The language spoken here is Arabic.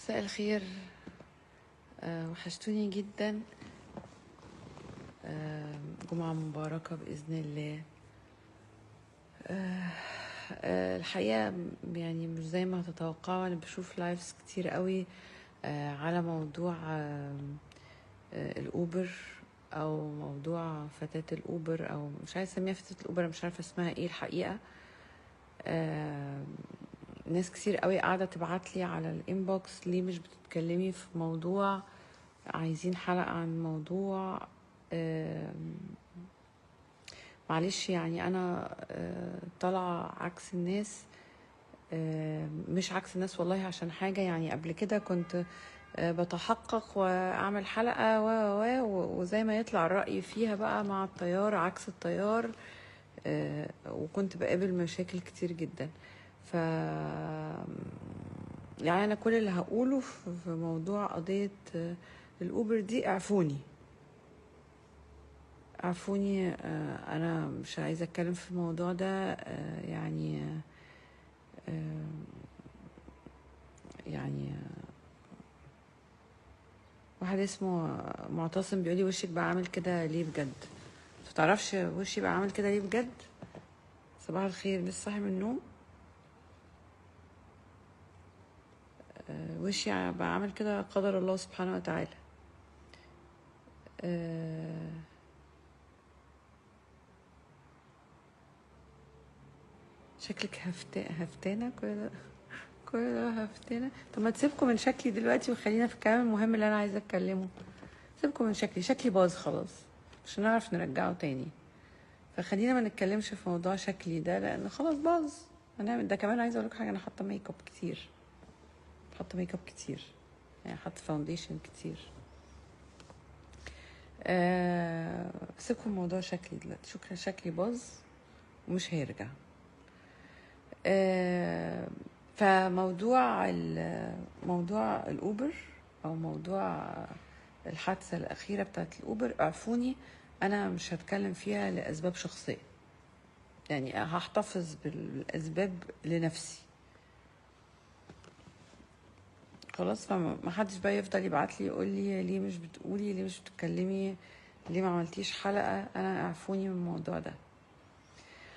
مساء الخير. وحشتوني جدا. جمعة مباركة بإذن الله. الحقيقة يعني مش زي ما تتوقعوا، أنا بشوف لايفز كتير قوي على موضوع الأوبر، أو موضوع فتاة الأوبر، أو مش عايزة أسميها فتاة الأوبر، أنا مش عارفة اسمها إيه الحقيقة. ناس كتير قوي قاعدة تبعتلي على الانبوكس، ليه مش بتتكلمي في موضوع، عايزين حلقة عن موضوع. معلش يعني أنا طالعة عكس الناس، مش عكس الناس والله، عشان حاجة يعني قبل كده كنت بتحقق وأعمل حلقة وزي ما يطلع الرأي فيها بقى مع التيار عكس التيار، وكنت بقابل مشاكل كتير جدا. ف يعني أنا كل اللي هقوله في موضوع قضية الأوبر دي، اعفوني. أنا مش عايزة أتكلم في الموضوع ده. يعني واحد اسمه معتصم بيقولي وشك بقى عامل كده ليه بجد؟ متعرفش وشي بقى عامل كده ليه بجد؟ صباح الخير، لسه صاحي من النوم. وشي بقى عامل كده قدر الله سبحانه وتعالى. شكلك هفتانة كل ده هفتانة. طب ما تسيبكم من شكلي دلوقتي وخلينا في الكلام المهم اللي انا عايزة اتكلمه. سيبكم من شكلي باظ خلاص، مش هنعرف نرجعه تاني. فخلينا ما نتكلمش في موضوع شكلي ده لان خلاص باظ. هنعمل ده كمان. عايزه اقول لك حاجه، انا حاطه ميك اب كتير، يعني حاطه فاونديشن كتير. سيبكم موضوع شكلي دلوقتي، شكلي باظ ومش هيرجع. فموضوع موضوع الاوبر، او موضوع الحادثه الاخيره بتاعت الاوبر، اعفوني، انا مش هتكلم فيها لاسباب شخصيه، يعني هحتفظ بالاسباب لنفسي خلاص. فما حدش بقى يفضل يبعت لي يقول لي ليه مش بتقولي، ليه مش بتتكلمي، ليه ما عملتيش حلقه. انا اعفوني من الموضوع ده.